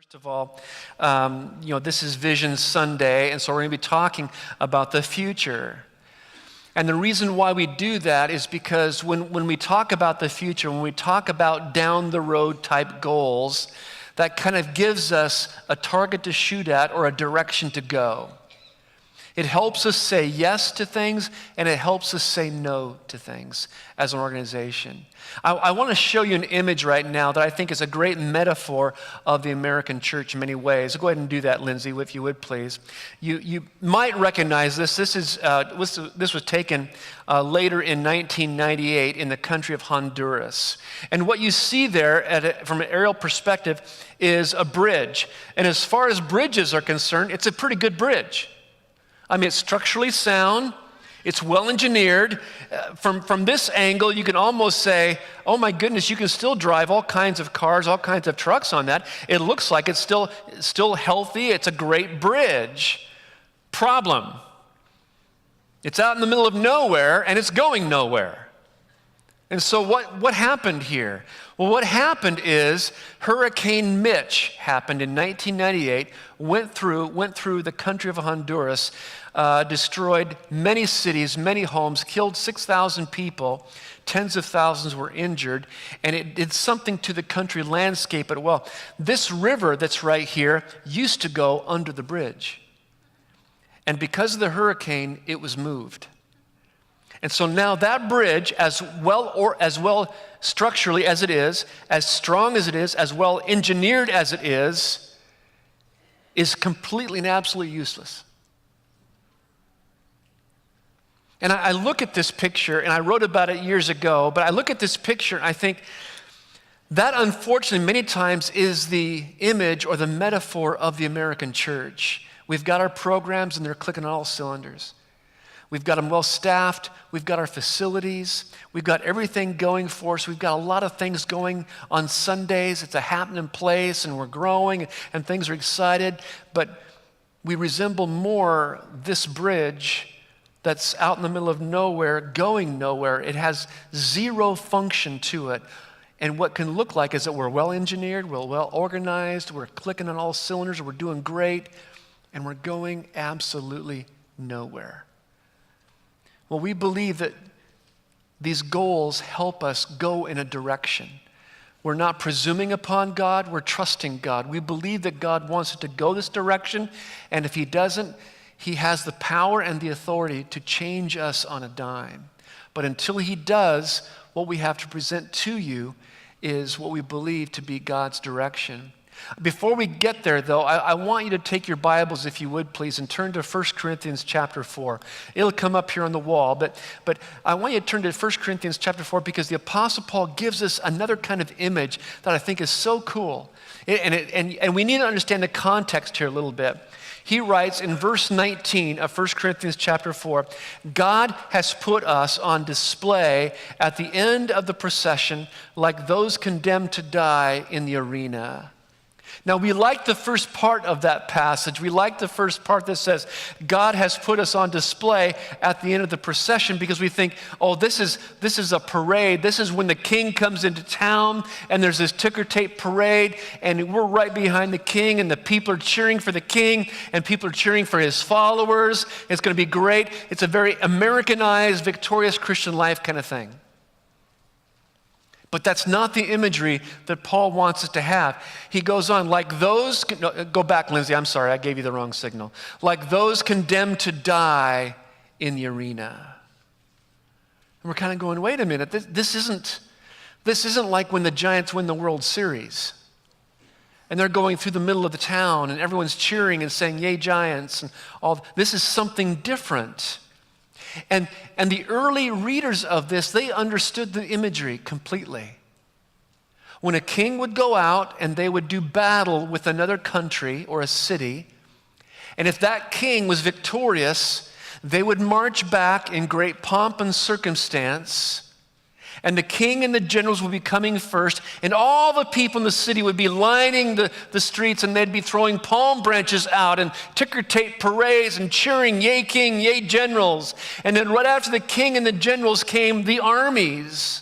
First of all, this is Vision Sunday, and so we're going to be talking about the future. And the reason why we do that is because when we talk about the future, when we talk about down the road type goals, that kind of gives us a target to shoot at or a direction to go. It helps us say yes to things, and it helps us say no to things as an organization. I want to show you an image right now that I think is a great metaphor of the American church in many ways. Go ahead and do that, Lindsay, if you would, please. You might recognize this. This was taken later in 1998 in the country of Honduras. And what you see there from an aerial perspective is a bridge. And as far as bridges are concerned, it's a pretty good bridge. I mean, it's structurally sound. It's well engineered. From this angle, you can almost say, oh my goodness, you can still drive all kinds of cars, all kinds of trucks on that. It looks like it's still healthy. It's a great bridge. Problem. It's out in the middle of nowhere, and it's going nowhere. And so what happened here? Well, what happened is Hurricane Mitch happened in 1998, went through the country of Honduras, destroyed many cities, many homes, killed 6,000 people, tens of thousands were injured, and it did something to the country landscape as well. This river that's right here used to go under the bridge. And because of the hurricane, it was moved. And so now that bridge, as well structurally as it is, as strong as it is, as well engineered as it is completely and absolutely useless. And I look at this picture, and I wrote about it years ago, but I look at this picture and I think that unfortunately many times is the image or the metaphor of the American church. We've got our programs and they're clicking on all cylinders. We've got them well staffed. We've got our facilities. We've got everything going for us. We've got a lot of things going on Sundays. It's a happening place, and we're growing, and things are excited. But we resemble more this bridge that's out in the middle of nowhere, going nowhere. It has zero function to it. And what can look like is that we're well engineered, we're well organized, we're clicking on all cylinders, we're doing great, and we're going absolutely nowhere. Well, we believe that these goals help us go in a direction. We're not presuming upon God, we're trusting God. We believe that God wants it to go this direction, and if He doesn't, He has the power and the authority to change us on a dime. But until He does, what we have to present to you is what we believe to be God's direction. Before we get there, though, I want you to take your Bibles, if you would, please, and turn to 1 Corinthians chapter 4. It'll come up here on the wall, but I want you to turn to 1 Corinthians chapter 4 because the Apostle Paul gives us another kind of image that I think is so cool. And we need to understand the context here a little bit. He writes in verse 19 of 1 Corinthians chapter 4, God has put us on display at the end of the procession like those condemned to die in the arena. Now, we like the first part of that passage. We like the first part that says, God has put us on display at the end of the procession because we think, oh, this is a parade. This is when the king comes into town and there's this ticker tape parade and we're right behind the king and the people are cheering for the king and people are cheering for his followers. It's going to be great. It's a very Americanized, victorious Christian life kind of thing. But that's not the imagery that Paul wants us to have. He goes on, like those, go back, Lindsay, I'm sorry, I gave you the wrong signal. Like those condemned to die in the arena. And we're kind of going, wait a minute, this isn't like when the Giants win the World Series. And they're going through the middle of the town and everyone's cheering and saying, yay, Giants, and all. This is something different. And the early readers of this, they understood the imagery completely. When a king would go out and they would do battle with another country or a city, and if that king was victorious, they would march back in great pomp and circumstance, and the king and the generals would be coming first, and all the people in the city would be lining the streets, and they'd be throwing palm branches out and ticker tape parades and cheering, yay king, yay generals. And then right after the king and the generals came the armies.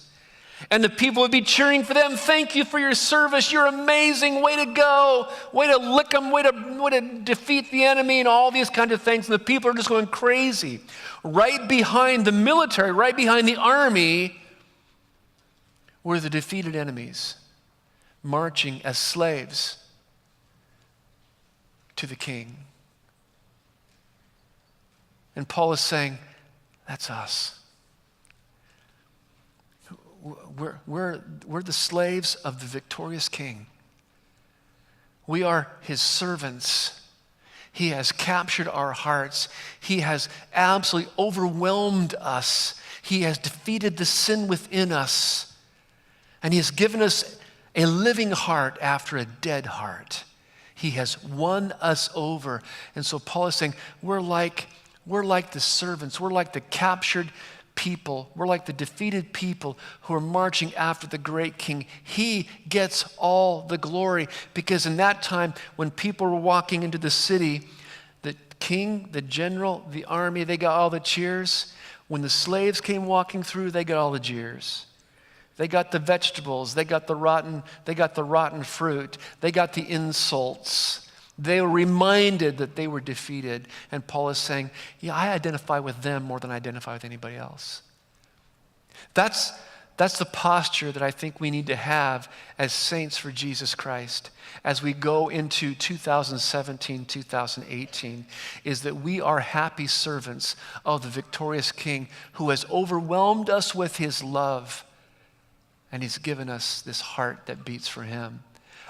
And the people would be cheering for them. Thank you for your service. You're amazing. Way to go. Way to lick them. Way to defeat the enemy and all these kinds of things. And the people are just going crazy. Right behind the military, right behind the army, were the defeated enemies marching as slaves to the king. And Paul is saying, that's us. We're the slaves of the victorious king. We are his servants. He has captured our hearts. He has absolutely overwhelmed us. He has defeated the sin within us. And he has given us a living heart after a dead heart. He has won us over. And so Paul is saying, we're like the servants. We're like the captured people. We're like the defeated people who are marching after the great king. He gets all the glory, because in that time when people were walking into the city, the king, the general, the army, they got all the cheers. When the slaves came walking through, they got all the jeers. They got the vegetables, they got the rotten fruit, they got the insults. They were reminded that they were defeated. And Paul is saying, yeah, I identify with them more than I identify with anybody else. That's the posture that I think we need to have as saints for Jesus Christ as we go into 2017, 2018, is that we are happy servants of the victorious King who has overwhelmed us with his love, and he's given us this heart that beats for him.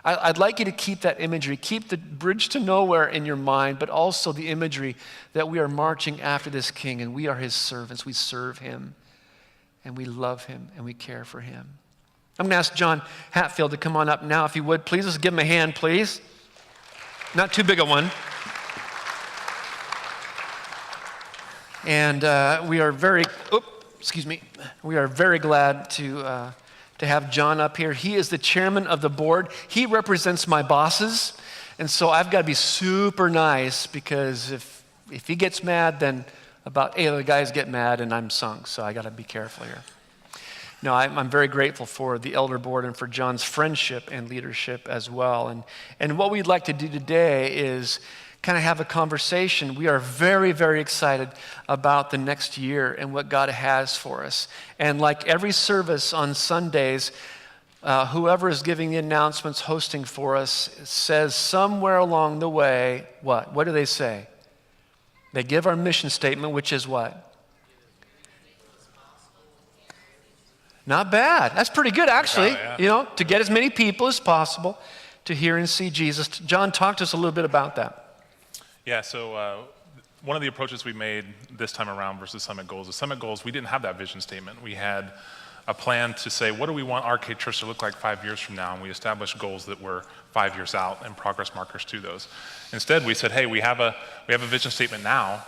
I'd like you to keep that imagery, keep the bridge to nowhere in your mind, but also the imagery that we are marching after this king and we are his servants. We serve him and we love him and we care for him. I'm going to ask John Hatfield to come on up now, if you would. Please, let's give him a hand, please. Not too big a one. And we are very glad to have John up here. He is the chairman of the board. He represents my bosses, and so I've got to be super nice, because if he gets mad, then about 8 other guys get mad and I'm sunk, so I got to be careful here. No, I'm very grateful for the elder board and for John's friendship and leadership as well. And what we'd like to do today is kind of have a conversation. We are very, very excited about the next year and what God has for us. And like every service on Sundays, whoever is giving the announcements, hosting for us, says somewhere along the way, what? What do they say? They give our mission statement, which is what? Not bad. That's pretty good, actually. Yeah. To get as many people as possible to hear and see Jesus. John, talk to us a little bit about that. Yeah, so one of the approaches we made this time around versus Summit Goals is Summit Goals, we didn't have that vision statement. We had a plan to say, what do we want Arcade Church to look like 5 years from now? And we established goals that were 5 years out and progress markers to those. Instead, we said, hey, we have a vision statement now.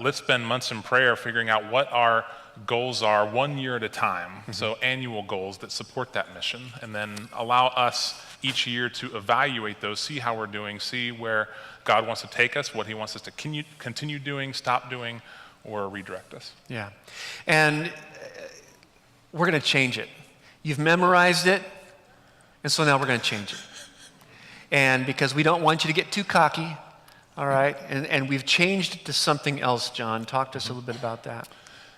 Let's spend months in prayer figuring out what our goals are 1 year at a time. Mm-hmm. So annual goals that support that mission, and then allow us each year to evaluate those, see how we're doing, see where God wants to take us, what he wants us to continue doing, stop doing, or redirect us. Yeah. And we're going to change it. You've memorized it, and so now we're going to change it. And because we don't want you to get too cocky, all right? And we've changed it to something else, John. Talk to us a little bit about that.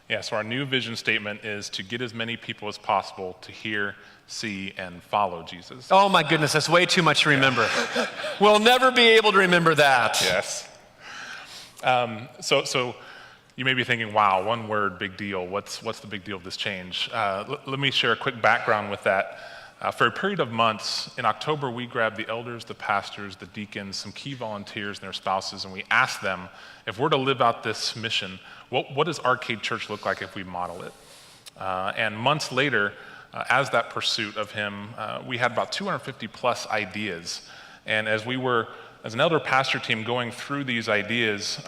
Yeah, so our new vision statement is to get as many people as possible to hear, see, and follow Jesus. Oh my goodness, that's way too much to remember. We'll never be able to remember that. Yes. So you may be thinking, wow, one word, big deal. What's the big deal of this change? Let me share a quick background with that. For a period of months, in October, we grabbed the elders, the pastors, the deacons, some key volunteers and their spouses, and we asked them, if we're to live out this mission, what does Arcade Church look like if we model it? And months later, as that pursuit of him, we had about 250 plus ideas. And as we were, as an elder pastor team, going through these ideas,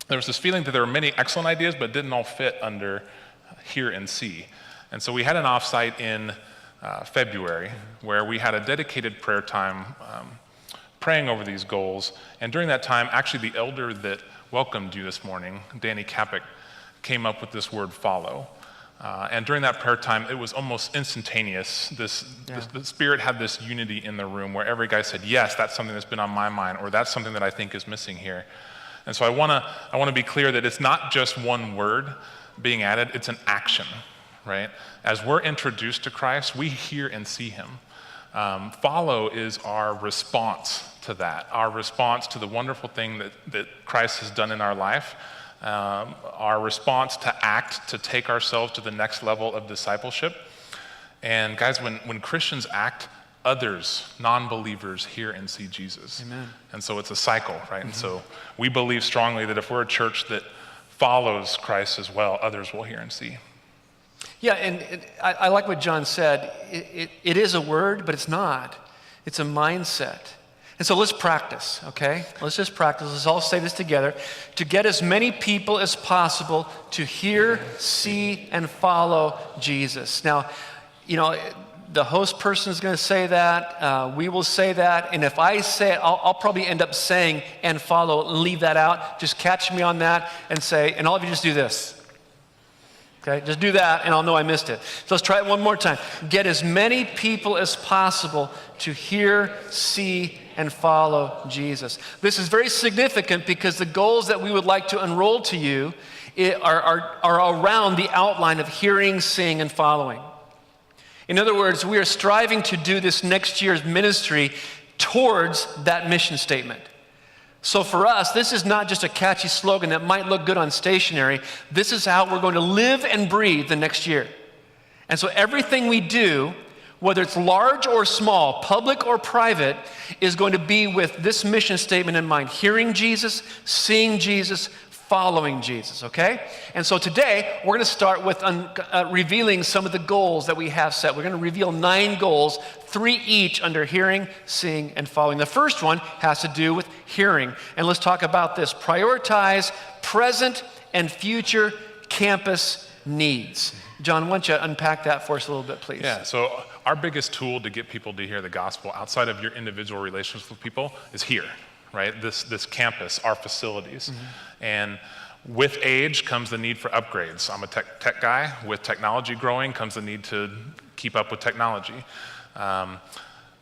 there was this feeling that there were many excellent ideas, but didn't all fit under hear and see. And so we had an offsite in February where we had a dedicated prayer time praying over these goals. And during that time, actually the elder that welcomed you this morning, Danny Kapik, came up with this word follow. And during that prayer time, it was almost instantaneous. The Spirit had this unity in the room where every guy said, yes, that's something that's been on my mind, or that's something that I think is missing here. And so I want to be clear that it's not just one word being added, it's an action, right? As we're introduced to Christ, we hear and see him. Follow is our response to that, our response to the wonderful thing that Christ has done in our life. Our response to act, to take ourselves to the next level of discipleship. And guys, when Christians act, others, non-believers, hear and see Jesus. Amen. And so it's a cycle, right? And so we believe strongly that if we're a church that follows Christ as well, others will hear and see. Yeah, and I like what John said. It is a word, but it's not. It's a mindset. And so let's practice, okay? Let's just practice. Let's all say this together. To get as many people as possible to hear, see, and follow Jesus. Now, the host person is going to say that. We will say that. And if I say it, I'll probably end up saying and follow and leave that out. Just catch me on that and say, and all of you just do this. Okay, just do that and I'll know I missed it. So let's try it one more time. Get as many people as possible to hear, see, and follow Jesus. This is very significant because the goals that we would like to enroll to you are around the outline of hearing, seeing, and following. In other words, we are striving to do this next year's ministry towards that mission statement. So for us, this is not just a catchy slogan that might look good on stationery. This is how we're going to live and breathe the next year. And so everything we do, whether it's large or small, public or private, is going to be with this mission statement in mind. Hearing Jesus, seeing Jesus, following Jesus, okay? And so today, we're going to start with revealing some of the goals that we have set. We're going to reveal 9 goals, 3 each under hearing, seeing, and following. The first one has to do with hearing. And let's talk about this. Prioritize present and future campus needs. John, why don't you unpack that for us a little bit, please? Yeah, so our biggest tool to get people to hear the gospel outside of your individual relationships with people is here, right? This campus, our facilities. And with age comes the need for upgrades. I'm a tech guy. With technology growing comes the need to keep up with technology.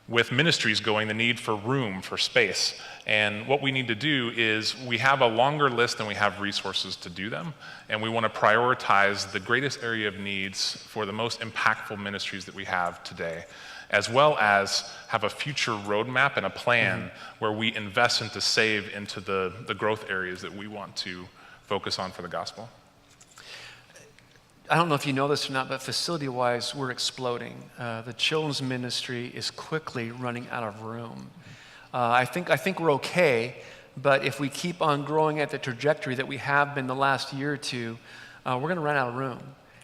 With ministries going, the need for room, for space. And what we need to do is we have a longer list than we have resources to do them. And we want to prioritize the greatest area of needs for the most impactful ministries that we have today, as well as have a future roadmap and a plan where we invest into save into the growth areas that we want to focus on for the gospel. I don't know if you know this or not, but facility-wise, we're exploding. The children's ministry is quickly running out of room. I think we're okay, but if we keep on growing at the trajectory that we have been the last year or two, we're going to run out of room.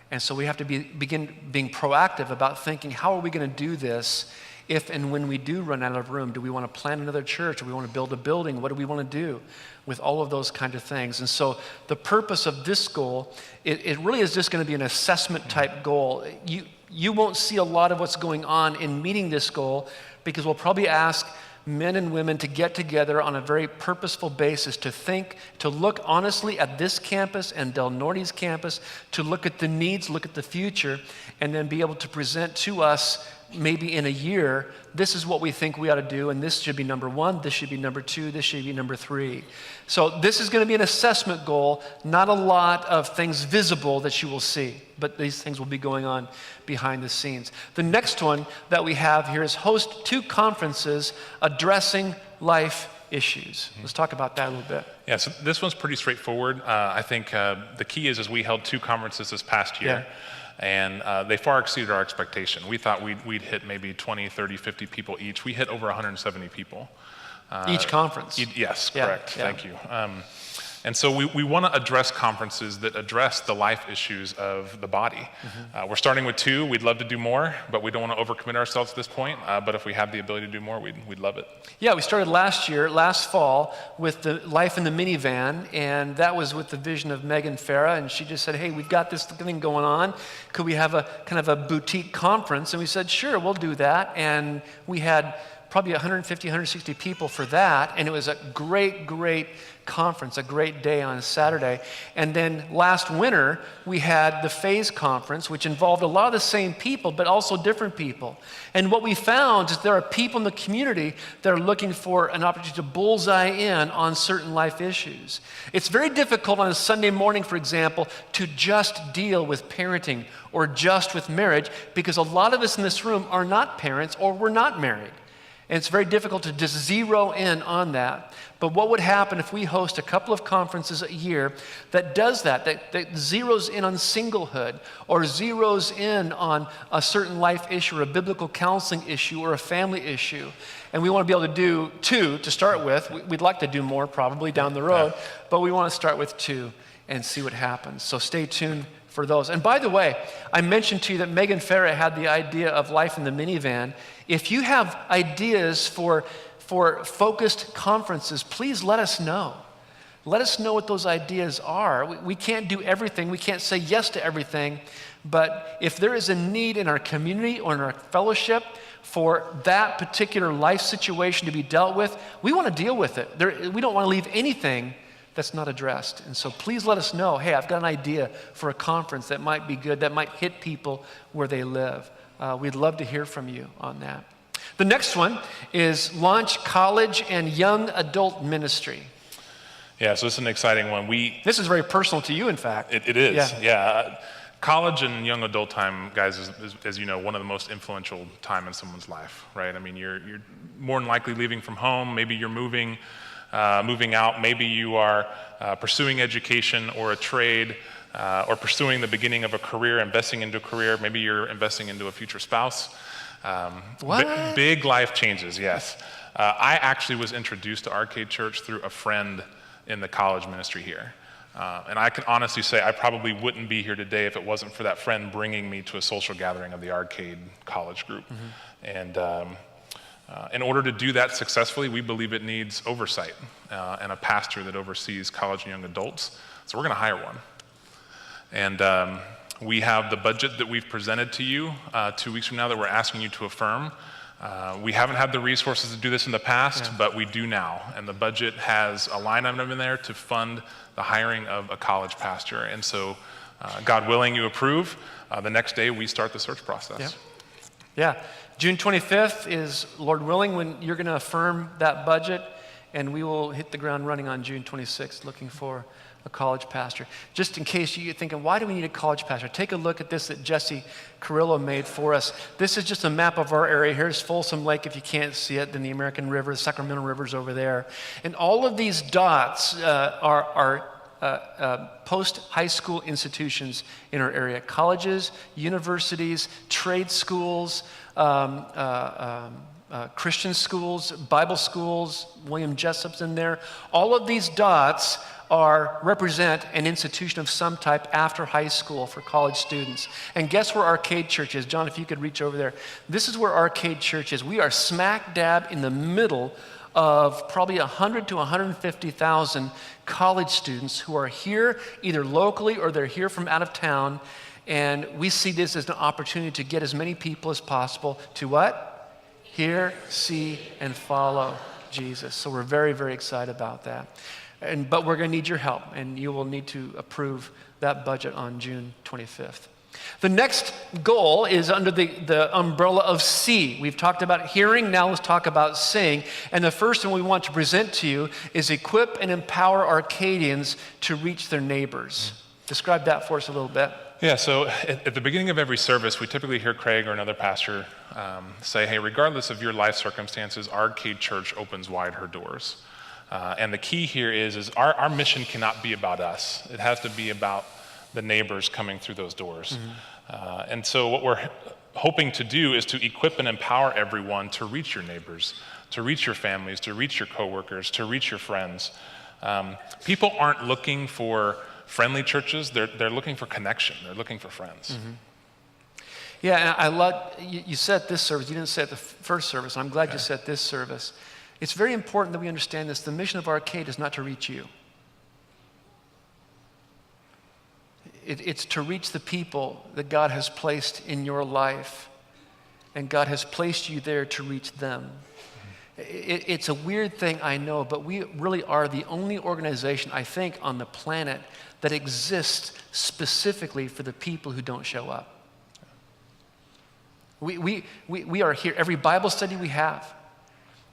And so we have to begin being proactive about thinking, how are we going to do this if and when we do run out of room? Do we want to plant another church? Do we want to build a building? What do we want to do with all of those kind of things? And so the purpose of this goal, it really is just going to be an assessment type goal. You won't see a lot of what's going on in meeting this goal because we'll probably ask men and women to get together on a very purposeful basis to think, to look honestly at this campus and Del Norte's campus, to look at the needs, look at the future, and then be able to present to us maybe in a year, this is what we think we ought to do, and this should be number 1, this should be number 2, this should be number 3. So this is going to be an assessment goal, not a lot of things visible that you will see, but these things will be going on behind the scenes. The next one that we have here is host 2 conferences addressing life issues. Let's talk about that a little bit. Yeah, so this one's pretty straightforward. I think the key is we held 2 conferences this past year. Yeah. And they far exceeded our expectation. We thought we'd hit maybe 20, 30, 50 people each. We hit over 170 people. Each conference? Yes, Yeah, correct. yeah. Thank you. And so we want to address conferences that address the life issues of the body. We're starting with 2. We'd love to do more, but we don't want to overcommit ourselves at this point. But if we have the ability to do more, we'd love it. Yeah, we started last fall, with the Life in the Minivan, and that was with the vision of Megan Farah, and she just said, hey, we've got this thing going on. Could we have a kind of a boutique conference? And we said, sure, we'll do that. And we had probably 150, 160 people for that, and it was a great conference, a great day on Saturday. And then last winter, we had the Phase Conference, which involved a lot of the same people, but also different people. And what we found is there are people in the community that are looking for an opportunity to bullseye in on certain life issues. It's very difficult on a Sunday morning, for example, to just deal with parenting or just with marriage, because a lot of us in this room are not parents or we're not married. And it's very difficult to just zero in on that. But what would happen if we host a couple of conferences a year that does that zeroes in on singlehood, or zeroes in on a certain life issue or a biblical counseling issue or a family issue? And we want to be able to do 2 to start with. We'd like to do more probably down the road, but we want to start with 2 and see what happens. So stay tuned for those. And by the way, I mentioned to you that Megan Farah had the idea of Life in the Minivan. If you have ideas for focused conferences, please let us know. Let us know what those ideas are. We can't do everything. We can't say yes to everything. But if there is a need in our community or in our fellowship for that particular life situation to be dealt with, we want to deal with it. We don't want to leave anything that's not addressed. And so please let us know, hey, I've got an idea for a conference that might be good, that might hit people where they live. We'd love to hear from you on that. The next one is launch college and young adult ministry. Yeah, so it's an exciting one. This is very personal to you, in fact. It is, yeah. College and young adult time, guys, is, as you know, one of the most influential time in someone's life, right? I mean, you're more than likely leaving from home. Maybe you're moving out. Maybe you are pursuing education or a trade, or pursuing the beginning of a career, investing into a career. Maybe you're investing into a future spouse. What? Big life changes, yes. I actually was introduced to Arcade Church through a friend in the college ministry here. And I can honestly say I probably wouldn't be here today if it wasn't for that friend bringing me to a social gathering of the Arcade College group. And in order to do that successfully, we believe it needs oversight and a pastor that oversees college and young adults. So we're going to hire one. And we have the budget that we've presented to you 2 weeks from now that we're asking you to affirm. We haven't had the resources to do this in the past, but we do now. And the budget has a line item in there to fund the hiring of a college pastor. And so, God willing, you approve. The next day, we start the search process. Yeah. June 25th is, Lord willing, when you're going to affirm that budget, and we will hit the ground running on June 26th looking for a college pastor. Just in case you're thinking, why do we need a college pastor? Take a look at this that Jesse Carrillo made for us. This is just a map of our area. Here's Folsom Lake, if you can't see it, then the American River, the Sacramento River's over there. And all of these dots are post-high school institutions in our area. Colleges, universities, trade schools, Christian schools, Bible schools, William Jessup's in there. All of these dots represent an institution of some type after high school for college students. And guess where Arcade Church is? John, if you could reach over there. This is where Arcade Church is. We are smack dab in the middle of probably 100 to 150,000 college students who are here either locally or they're here from out of town. And we see this as an opportunity to get as many people as possible to what? Hear, see, and follow Jesus. So we're very, very excited about that. But we're going to need your help, and you will need to approve that budget on June 25th. The next goal is under the umbrella of see. We've talked about hearing, now let's talk about seeing. And the first one we want to present to you is equip and empower Arcadians to reach their neighbors. Describe that for us a little bit. Yeah, so at the beginning of every service, we typically hear Craig or another pastor say, hey, regardless of your life circumstances, Arcade Church opens wide her doors. And the key here is our mission cannot be about us. It has to be about the neighbors coming through those doors. And so what we're hoping to do is to equip and empower everyone to reach your neighbors, to reach your families, to reach your coworkers, to reach your friends. People aren't looking for friendly churches. They're looking for connection. They're looking for friends. Yeah, and I love, you said this service. You didn't say it the first service. I'm glad you said this service. It's very important that we understand this. The mission of Arcade is not to reach you. It's to reach the people that God has placed in your life. And God has placed you there to reach them. It's a weird thing, I know, but we really are the only organization, I think, on the planet that exists specifically for the people who don't show up. We are here. Every Bible study we have,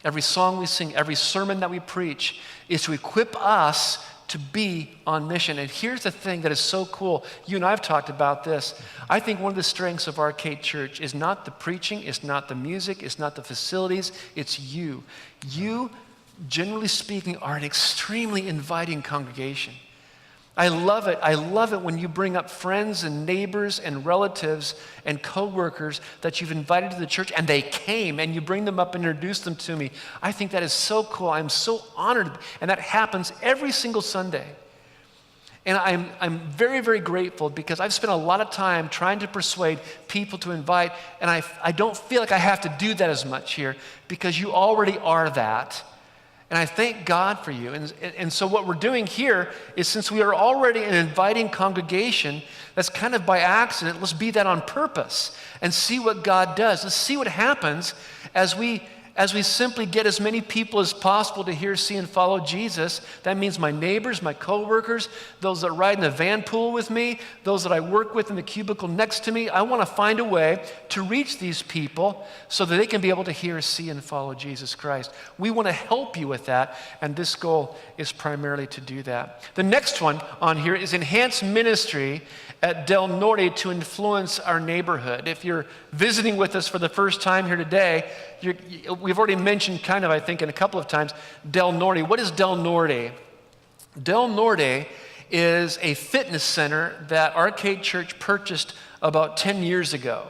every song we sing, every sermon that we preach is to equip us to be on mission. And here's the thing that is so cool. You and I have talked about this. I think one of the strengths of Arcade Church is not the preaching, it's not the music, it's not the facilities, it's you. You, generally speaking, are an extremely inviting congregation. I love it. I love it when you bring up friends and neighbors and relatives and coworkers that you've invited to the church and they came and you bring them up and introduce them to me. I think that is so cool. I'm so honored. And that happens every single Sunday. And I'm very, very grateful because I've spent a lot of time trying to persuade people to invite, and I don't feel like I have to do that as much here because you already are that. And I thank God for you. And so what we're doing here is, since we are already an inviting congregation, that's kind of by accident, let's be that on purpose and see what God does. Let's see what happens as we simply get as many people as possible to hear, see, and follow Jesus. That means my neighbors, my coworkers, those that ride in the van pool with me, those that I work with in the cubicle next to me. I want to find a way to reach these people so that they can be able to hear, see, and follow Jesus Christ. We want to help you with that, and this goal is primarily to do that. The next one on here is enhance ministry at Del Norte to influence our neighborhood. If you're visiting with us for the first time here today, we've already mentioned kind of, I think, in a couple of times, Del Norte. What is Del Norte? Del Norte is a fitness center that Arcade Church purchased about 10 years ago.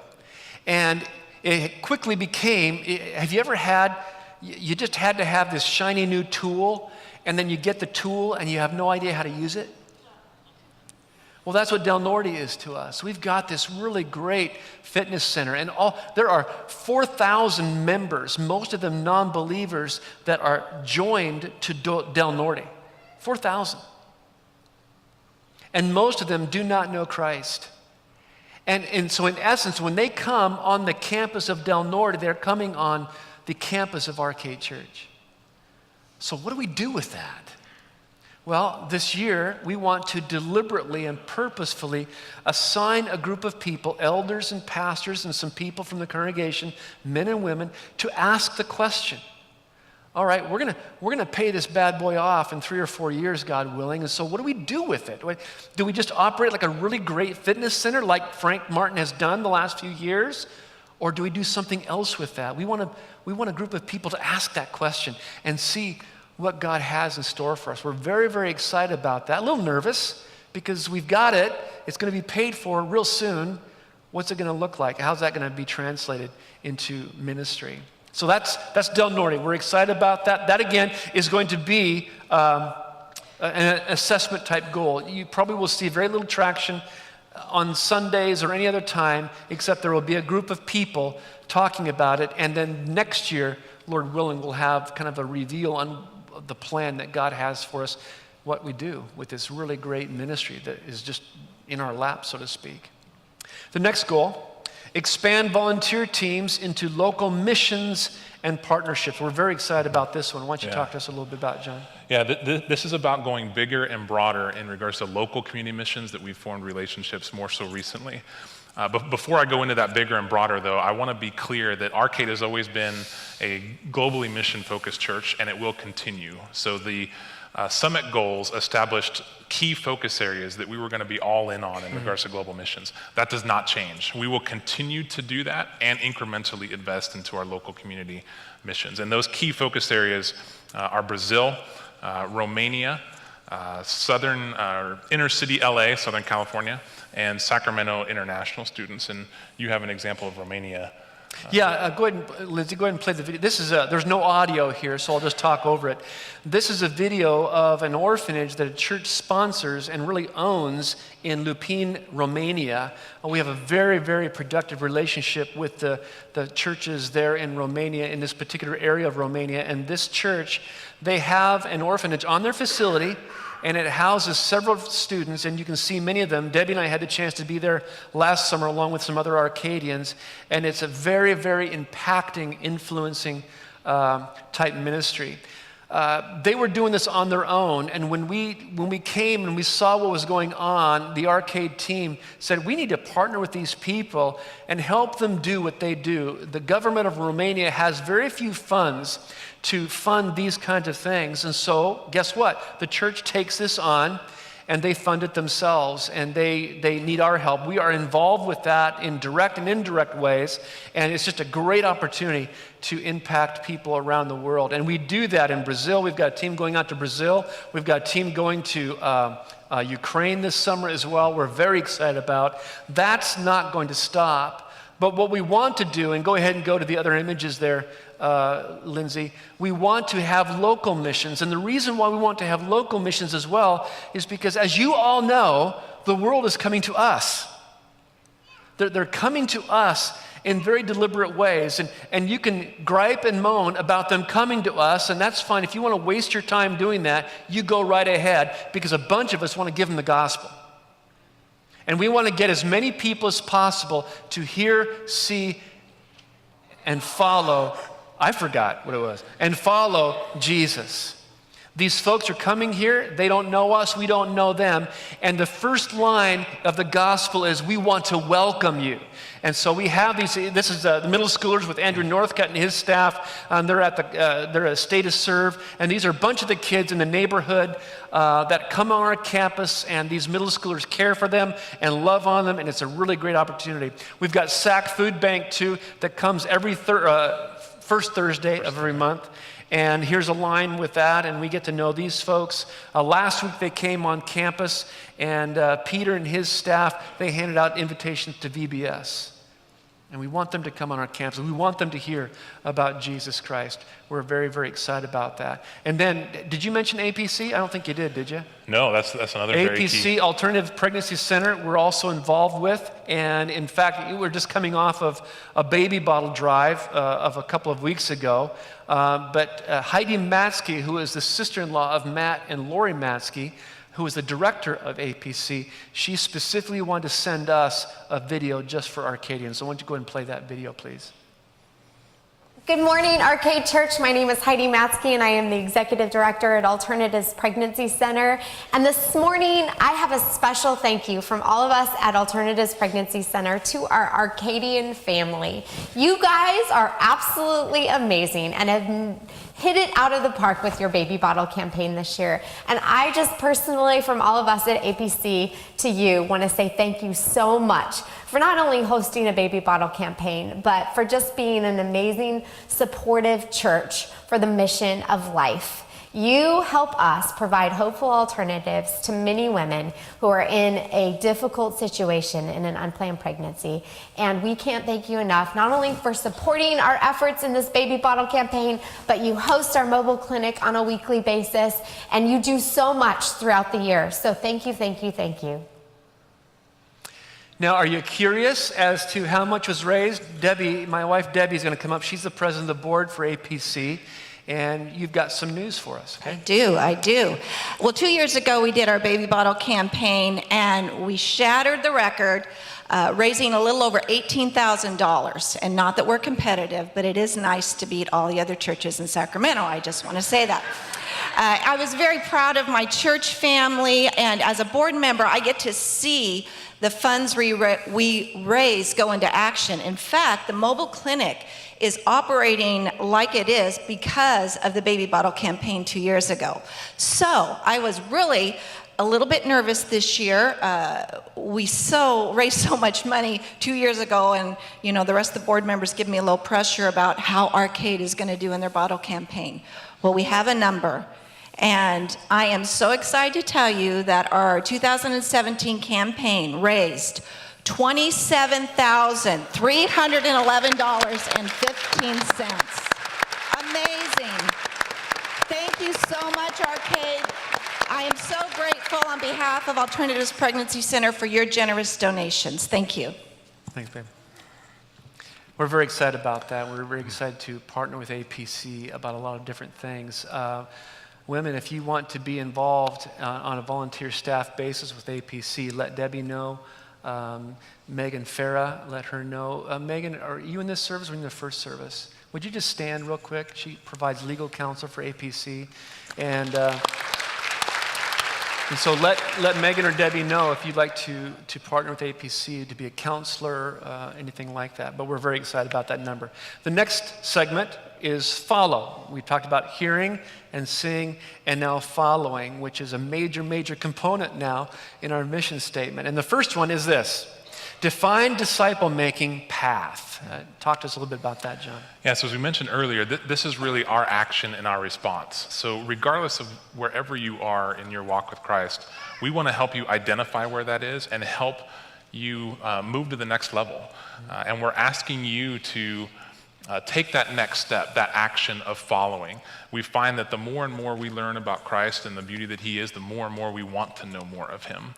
And it quickly became, have you ever had, you just had to have this shiny new tool, and then you get the tool and you have no idea how to use it? Well, that's what Del Norte is to us. We've got this really great fitness center, and there are 4,000 members, most of them non-believers, that are joined to Del Norte. 4,000. And most of them do not know Christ. And so in essence, when they come on the campus of Del Norte, they're coming on the campus of Arcade Church. So what do we do with that? Well, this year, we want to deliberately and purposefully assign a group of people, elders and pastors and some people from the congregation, men and women, to ask the question. All right, we're gonna pay this bad boy off in 3 or 4 years, God willing, and so what do we do with it? Do we just operate like a really great fitness center like Frank Martin has done the last few years? Or do we do something else with that? We want a group of people to ask that question and see what God has in store for us. We're very, very excited about that. A little nervous because we've got it. It's going to be paid for real soon. What's it going to look like? How's that going to be translated into ministry? So that's Del Norte. We're excited about that. That, again, is going to be an assessment type goal. You probably will see very little traction on Sundays or any other time, except there will be a group of people talking about it. And then next year, Lord willing, we'll have kind of a reveal on the plan that God has for us, what we do with this really great ministry that is just in our lap, so to speak. The next goal, expand volunteer teams into local missions and partnerships. We're very excited about this one. Why don't you talk to us a little bit about it, John? Yeah, this is about going bigger and broader in regards to local community missions that we've formed relationships more so recently. But before I go into that bigger and broader, though, I want to be clear that Arcade has always been a globally mission-focused church, and it will continue. So the summit goals established key focus areas that we were going to be all in on in regards to global missions. That does not change. We will continue to do that and incrementally invest into our local community missions. And those key focus areas are Brazil, Romania, inner city LA, Southern California, and Sacramento International students. And you have an example of Romania. Go ahead, Lindsay, go ahead and play the video. This is there's no audio here, so I'll just talk over it. This is a video of an orphanage that a church sponsors and really owns in Lupin, Romania. We have a very, very productive relationship with the churches there in Romania, in this particular area of Romania. And this church, they have an orphanage on their facility, and it houses several students, and you can see many of them. Debbie and I had the chance to be there last summer along with some other Arcadians, and it's a very, very impacting, influencing type ministry. They were doing this on their own, and when we came and we saw what was going on, the Arcade team said, we need to partner with these people and help them do what they do. The government of Romania has very few funds to fund these kinds of things, and so guess what? The church takes this on, and they fund it themselves, and they need our help. We are involved with that in direct and indirect ways, and it's just a great opportunity to impact people around the world. And we do that in Brazil. We've got a team going out to Brazil. We've got a team going to Ukraine this summer as well. We're very excited about. That's not going to stop. But what we want to do, and go ahead and go to the other images there, Lindsay, we want to have local missions. And the reason why we want to have local missions as well is because, as you all know, the world is coming to us. They're coming to us in very deliberate ways. And you can gripe and moan about them coming to us, and that's fine. If you want to waste your time doing that, you go right ahead, because a bunch of us want to give them the gospel. And we want to get as many people as possible to hear, see, and follow. I forgot what it was. And follow Jesus. These folks are coming here. They don't know us. We don't know them. And the first line of the gospel is, we want to welcome you. And so we have these. This is the middle schoolers with Andrew Northcutt and his staff. They're at Stay to Serve. And these are a bunch of the kids in the neighborhood that come on our campus. And these middle schoolers care for them and love on them. And it's a really great opportunity. We've got SAC Food Bank, too, that comes every first Thursday of every month. And here's a line with that, and we get to know these folks. Last week they came on campus, and Peter and his staff, they handed out invitations to VBS. And we want them to come on our campus. We want them to hear about Jesus Christ. We're very, very excited about that. And then, did you mention APC? I don't think you did you? No, that's another very key. APC, Alternative Pregnancy Center, we're also involved with. And in fact, we're just coming off of a baby bottle drive of a couple of weeks ago. But Heidi Matsky, who is the sister-in-law of Matt and Lori Matsky, who is the director of APC, she specifically wanted to send us a video just for Arcadians. So why don't you go ahead and play that video, please? Good morning, Arcade Church. My name is Heidi Matsky, and I am the Executive Director at Alternatives Pregnancy Center. And this morning, I have a special thank you from all of us at Alternatives Pregnancy Center to our Arcadian family. You guys are absolutely amazing and have hit it out of the park with your baby bottle campaign this year. And I just personally, from all of us at APC to you, want to say thank you so much for not only hosting a baby bottle campaign, but for just being an amazing, supportive church for the mission of life. You help us provide hopeful alternatives to many women who are in a difficult situation in an unplanned pregnancy. And we can't thank you enough, not only for supporting our efforts in this baby bottle campaign, but you host our mobile clinic on a weekly basis, and you do so much throughout the year. So thank you, thank you, thank you. Now, are you curious as to how much was raised? Debbie, my wife Debbie, is going to come up. She's the president of the board for APC. And you've got some news for us, okay? I do. Well, 2 years ago, we did our baby bottle campaign, and we shattered the record, raising a little over $18,000. And not that we're competitive, but it is nice to beat all the other churches in Sacramento. I just want to say that. I was very proud of my church family, and as a board member, I get to see the funds we raise go into action. In fact, the mobile clinic is operating like it is because of the baby bottle campaign 2 years ago. So I was really a little bit nervous this year. We raised so much money 2 years ago, and the rest of the board members give me a little pressure about how Arcade is going to do in their bottle campaign. Well, we have a number, and I am so excited to tell you that our 2017 campaign raised $27,311.15. Amazing. Thank you so much, Arcade. I am so grateful on behalf of Alternatives Pregnancy Center for your generous donations. Thank you. Thanks, babe. We're very excited about that. We're very excited to partner with APC about a lot of different things. Women, if you want to be involved on a volunteer staff basis with APC, let Debbie know. Megan Farah, let her know. Megan, are you in this service or in the first service? Would you just stand real quick? She provides legal counsel for APC. And so let Megan or Debbie know if you'd like to partner with APC to be a counselor, anything like that. But we're very excited about that number. The next segment is follow. We talked about hearing and seeing and now following, which is a major, major component now in our mission statement. And the first one is this: define disciple-making path. Talk to us a little bit about that, John. Yeah, so as we mentioned earlier, this is really our action and our response. So regardless of wherever you are in your walk with Christ, we want to help you identify where that is and help you move to the next level. And we're asking you to take that next step, that action of following. We find that the more and more we learn about Christ and the beauty that he is, the more and more we want to know more of him.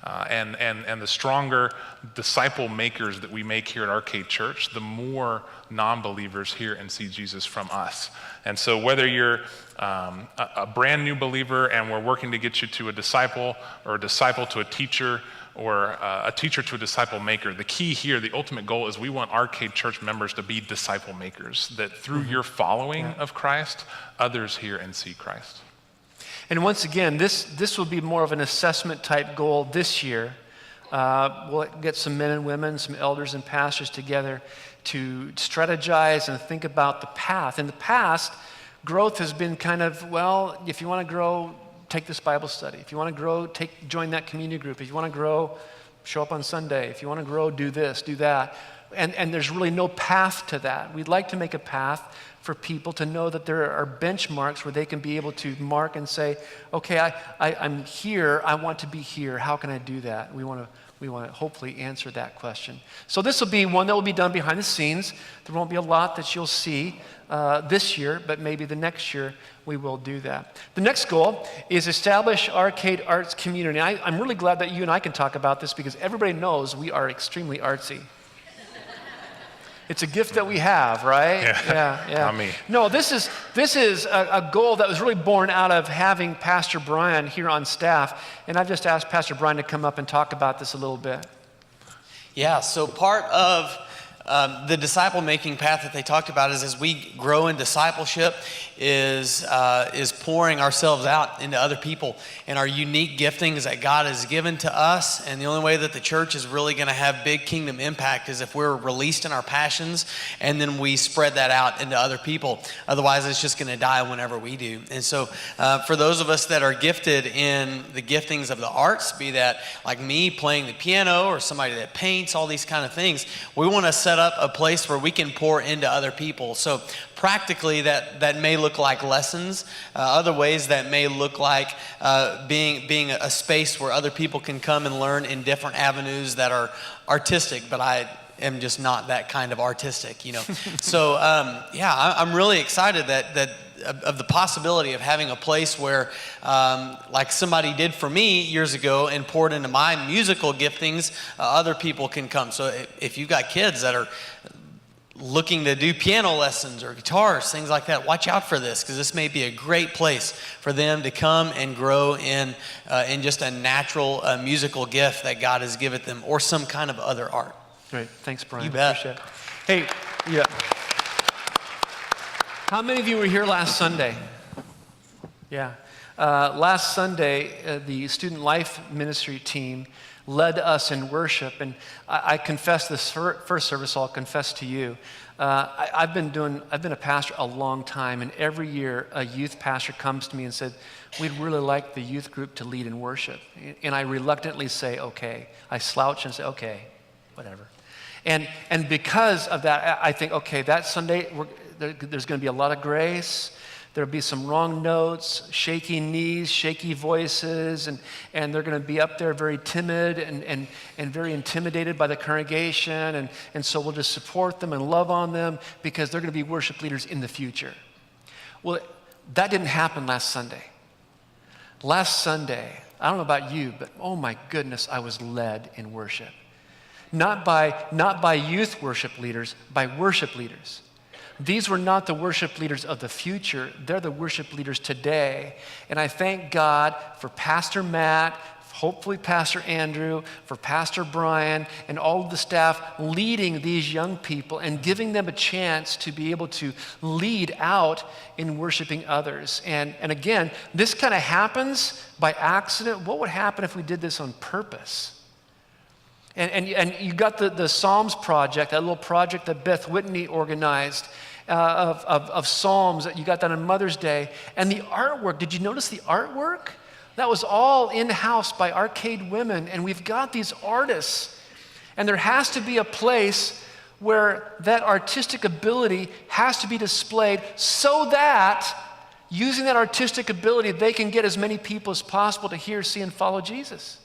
And the stronger disciple makers that we make here at Arcade Church, the more non-believers hear and see Jesus from us. And so whether you're a brand new believer and we're working to get you to a disciple, or a disciple to a teacher, or a teacher to a disciple maker, the key here, the ultimate goal is we want Arcade Church members to be disciple makers, that through your following of Christ, others hear and see Christ. And once again, this will be more of an assessment type goal this year. We'll get some men and women, some elders and pastors together to strategize and think about the path. In the past, growth has been kind of, well, if you want to grow, take this Bible study. If you want to grow, join that community group. If you want to grow, show up on Sunday. If you want to grow, do this, do that. And there's really no path to that. We'd like to make a path for people to know that there are benchmarks where they can be able to mark and say, okay, I'm here, I want to be here, how can I do that? We want to hopefully answer that question. So this will be one that will be done behind the scenes. There won't be a lot that you'll see this year, but maybe the next year we will do that. The next goal is establish Arcade Arts community. I'm really glad that you and I can talk about this because everybody knows we are extremely artsy. It's a gift that we have, right? Yeah. Not me. No, this is a goal that was really born out of having Pastor Brian here on staff. And I've just asked Pastor Brian to come up and talk about this a little bit. Yeah, so part of the disciple-making path that they talked about is as we grow in discipleship is pouring ourselves out into other people and our unique giftings that God has given to us. And the only way that the church is really going to have big kingdom impact is if we're released in our passions and then we spread that out into other people. Otherwise, it's just going to die whenever we do. And so for those of us that are gifted in the giftings of the arts, be that like me playing the piano or somebody that paints, all these kind of things, we want to set up a place where we can pour into other people. So practically that may look like lessons. Other ways that may look like being a space where other people can come and learn in different avenues that are artistic, but I am just not that kind of artistic, you know. So I'm really excited that of the possibility of having a place where, like somebody did for me years ago and poured into my musical giftings, other people can come. So if you've got kids that are looking to do piano lessons or guitars, things like that, watch out for this, because this may be a great place for them to come and grow in just a natural musical gift that God has given them, or some kind of other art. Great, thanks, Brian. You bet. Appreciate it. Hey, yeah. How many of you were here last Sunday? Yeah. Last Sunday, the Student Life Ministry team led us in worship, and I confess this first service, I'll confess to you. I've been a pastor a long time, and every year a youth pastor comes to me and said, we'd really like the youth group to lead in worship. And I reluctantly say, okay. I slouch and say, okay, whatever. And because of that, I think, okay, that Sunday, there's going to be a lot of grace. There'll be some wrong notes, shaky knees, shaky voices, and they're going to be up there very timid and very intimidated by the congregation. And so we'll just support them and love on them because they're going to be worship leaders in the future. Well, that didn't happen last Sunday. Last Sunday, I don't know about you, but oh my goodness, I was led in worship. Not by youth worship leaders, by worship leaders. These were not the worship leaders of the future. They're the worship leaders today. And I thank God for Pastor Matt hopefully Pastor Andrew, for Pastor Brian, and all of the staff leading these young people and giving them a chance to be able to lead out in worshiping others. And again, this kind of happens by accident. What would happen if we did this on purpose? And you got the Psalms Project, that little project that Beth Whitney organized of Psalms. You got that on Mother's Day. And the artwork, did you notice the artwork? That was all in-house by Arcade Women. And we've got these artists. And there has to be a place where that artistic ability has to be displayed so that using that artistic ability, they can get as many people as possible to hear, see, and follow Jesus.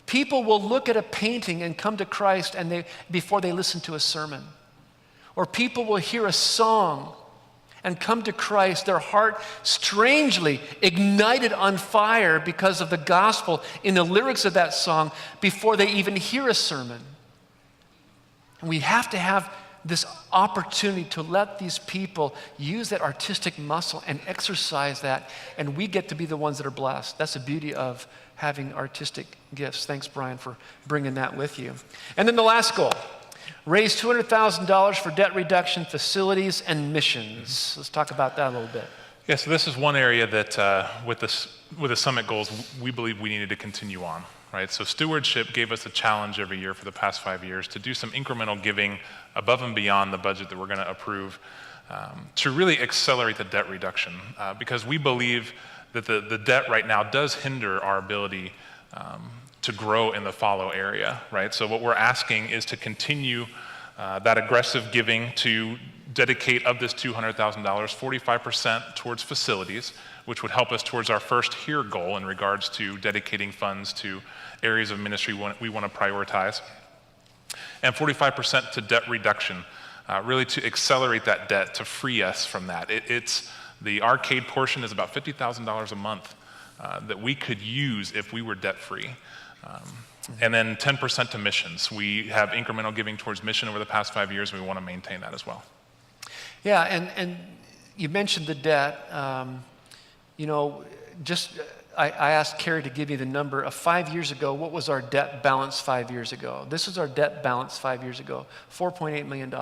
People will look at a painting and come to Christ before they listen to a sermon. Or people will hear a song and come to Christ, their heart strangely ignited on fire because of the gospel in the lyrics of that song before they even hear a sermon. And we have to have this opportunity to let these people use that artistic muscle and exercise that, and we get to be the ones that are blessed. That's the beauty of having artistic gifts. Thanks, Brian, for bringing that with you. And then the last goal, raise $200,000 for debt reduction, facilities, and missions. Let's talk about that a little bit. Yeah, so this is one area that with the summit goals, we believe we needed to continue on, right? So stewardship gave us a challenge every year for the past 5 years to do some incremental giving above and beyond the budget that we're going to approve to really accelerate the debt reduction because we believe that the debt right now does hinder our ability to grow in the follow area, right? So what we're asking is to continue that aggressive giving to dedicate of this $200,000, 45% towards facilities, which would help us towards our first HERE goal in regards to dedicating funds to areas of ministry we want to prioritize, and 45% to debt reduction, really to accelerate that debt, to free us from that. The Arcade portion is about $50,000 a month that we could use if we were debt-free. And then 10% to missions. We have incremental giving towards mission over the past 5 years, and we want to maintain that as well. Yeah, and you mentioned the debt. I asked Carrie to give me the number of 5 years ago. What was our debt balance 5 years ago? This is our debt balance 5 years ago, $4.8 million.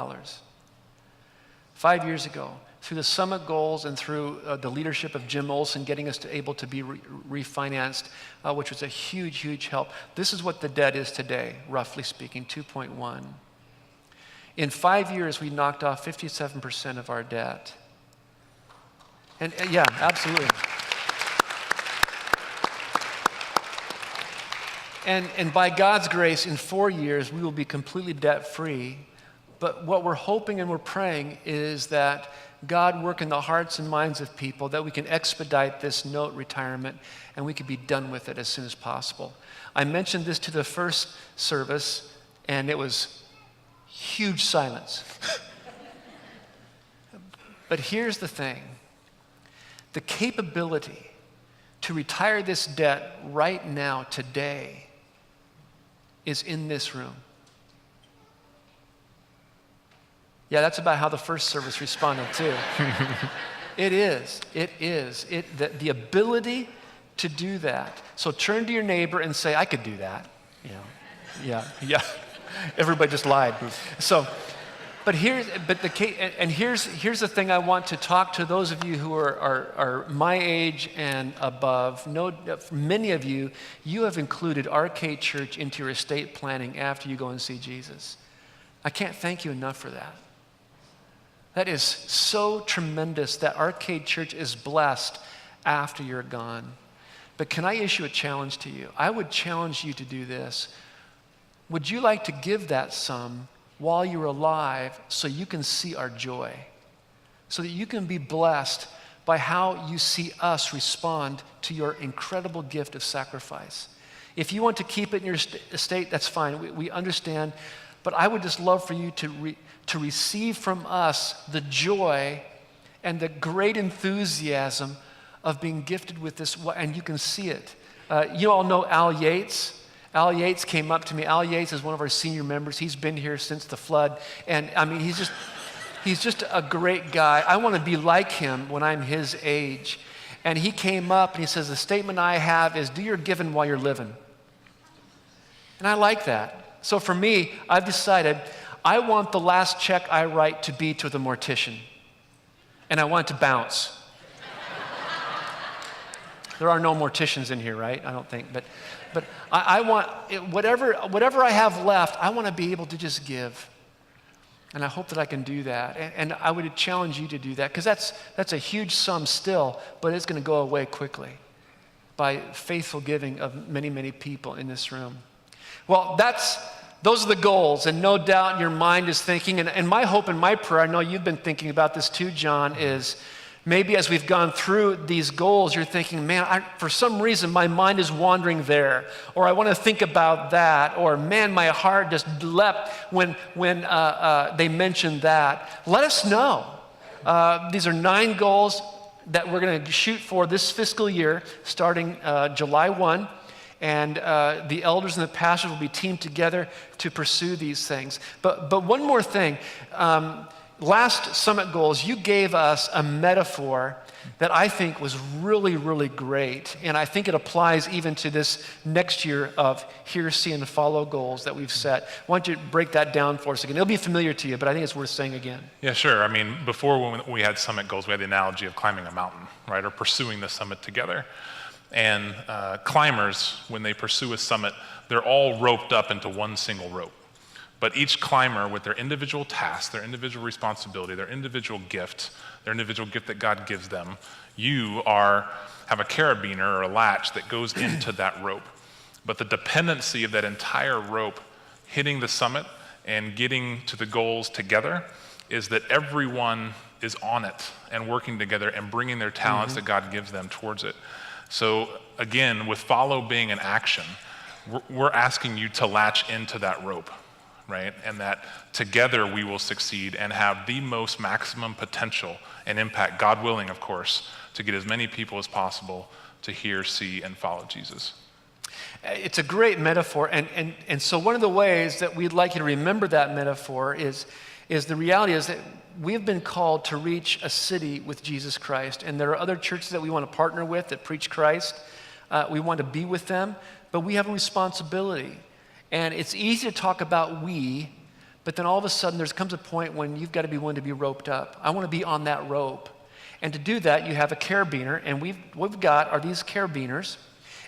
5 years ago, through the summit goals and through the leadership of Jim Olson getting us able to be refinanced, which was a huge, huge help. This is what the debt is today, roughly speaking, 2.1. In 5 years, we knocked off 57% of our debt. And yeah, absolutely. And by God's grace, in 4 years, we will be completely debt-free. But what we're hoping and we're praying is that God work in the hearts and minds of people, that we can expedite this note retirement and we can be done with it as soon as possible. I mentioned this to the first service, and it was huge silence. But here's the thing. The capability to retire this debt right now, today, is in this room. Yeah, that's about how the first service responded too. It is. The ability to do that. So turn to your neighbor and say, I could do that. Yeah. Everybody just lied. So, here's the thing I want to talk to those of you who are my age and above. Many of you have included Arcade Church into your estate planning after you go and see Jesus. I can't thank you enough for that. That is so tremendous that Arcade Church is blessed after you're gone. But can I issue a challenge to you? I would challenge you to do this. Would you like to give that sum while you're alive so you can see our joy? So that you can be blessed by how you see us respond to your incredible gift of sacrifice. If you want to keep it in your estate, that's fine. We understand. But I would just love for you to receive from us the joy and the great enthusiasm of being gifted with this, and you can see it. You all know Al Yates. Al Yates came up to me. Al Yates is one of our senior members. He's been here since the flood, and I mean, he's just a great guy. I want to be like him when I'm his age. And he came up and he says, the statement I have is, do your giving while you're living. And I like that. So for me, I've decided I want the last check I write to be to the mortician. And I want it to bounce. There are no morticians in here, right? I don't think. But I want, whatever I have left, I want to be able to just give. And I hope that I can do that. And I would challenge you to do that, because that's a huge sum still, but it's going to go away quickly by faithful giving of many, many people in this room. Well, those are the goals, and no doubt your mind is thinking, and my hope and my prayer, I know you've been thinking about this too, John, is maybe as we've gone through these goals, you're thinking, man, for some reason my mind is wandering there, or I want to think about that, or man, my heart just leapt when they mentioned that. Let us know. These are 9 goals that we're going to shoot for this fiscal year, starting July 1. And the elders and the pastors will be teamed together to pursue these things. But one more thing. Last Summit Goals, you gave us a metaphor that I think was really, really great. And I think it applies even to this next year of hear, see, and follow goals that we've set. Why don't you break that down for us again? It'll be familiar to you, but I think it's worth saying again. Yeah, sure. I mean, before when we had Summit Goals, we had the analogy of climbing a mountain, right? Or pursuing the summit together. And climbers, when they pursue a summit, they're all roped up into one single rope. But each climber, with their individual task, their individual responsibility, their individual gift that God gives them, you have a carabiner or a latch that goes into that rope. But the dependency of that entire rope hitting the summit and getting to the goals together is that everyone is on it and working together and bringing their talents that God gives them towards it. So again, with follow being an action, we're asking you to latch into that rope, right? And that together we will succeed and have the most maximum potential and impact, God willing, of course, to get as many people as possible to hear, see, and follow Jesus. It's a great metaphor. And so one of the ways that we'd like you to remember that metaphor is the reality is that we've been called to reach a city with Jesus Christ. And there are other churches that we want to partner with that preach Christ. We want to be with them, but we have a responsibility. And it's easy to talk about we, but then all of a sudden there comes a point when you've got to be willing to be roped up. I want to be on that rope. And to do that, you have a carabiner, and what we've got are these carabiners,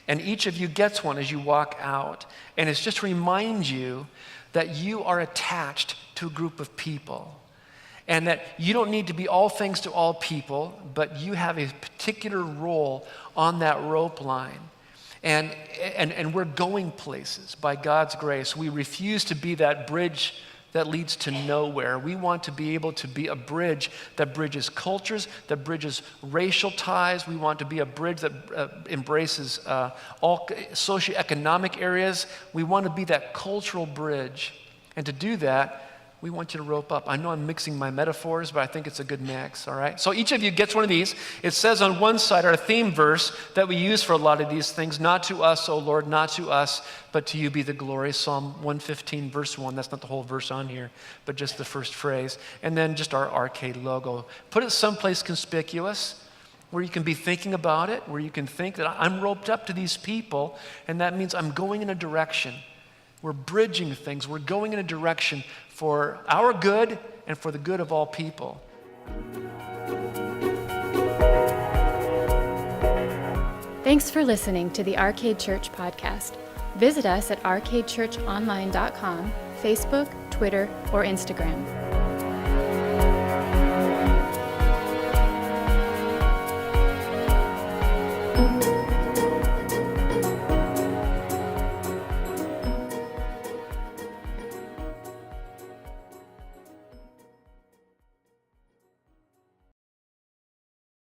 and each of you gets one as you walk out. And it's just to remind you that you are attached to a group of people. And that you don't need to be all things to all people, but you have a particular role on that rope line. And we're going places by God's grace. We refuse to be that bridge that leads to nowhere. We want to be able to be a bridge that bridges cultures, that bridges racial ties. We want to be a bridge that embraces all socioeconomic areas. We want to be that cultural bridge. And to do that, we want you to rope up. I know I'm mixing my metaphors, but I think it's a good mix, all right? So each of you gets one of these. It says on one side, our theme verse that we use for a lot of these things, not to us, O Lord, not to us, but to you be the glory. Psalm 115, verse 1. That's not the whole verse on here, but just the first phrase. And then just our arcade logo. Put it someplace conspicuous where you can be thinking about it, where you can think that I'm roped up to these people, and that means I'm going in a direction. We're bridging things. We're going in a direction for our good and for the good of all people. Thanks for listening to the Arcade Church podcast. Visit us at arcadechurchonline.com, Facebook, Twitter, or Instagram.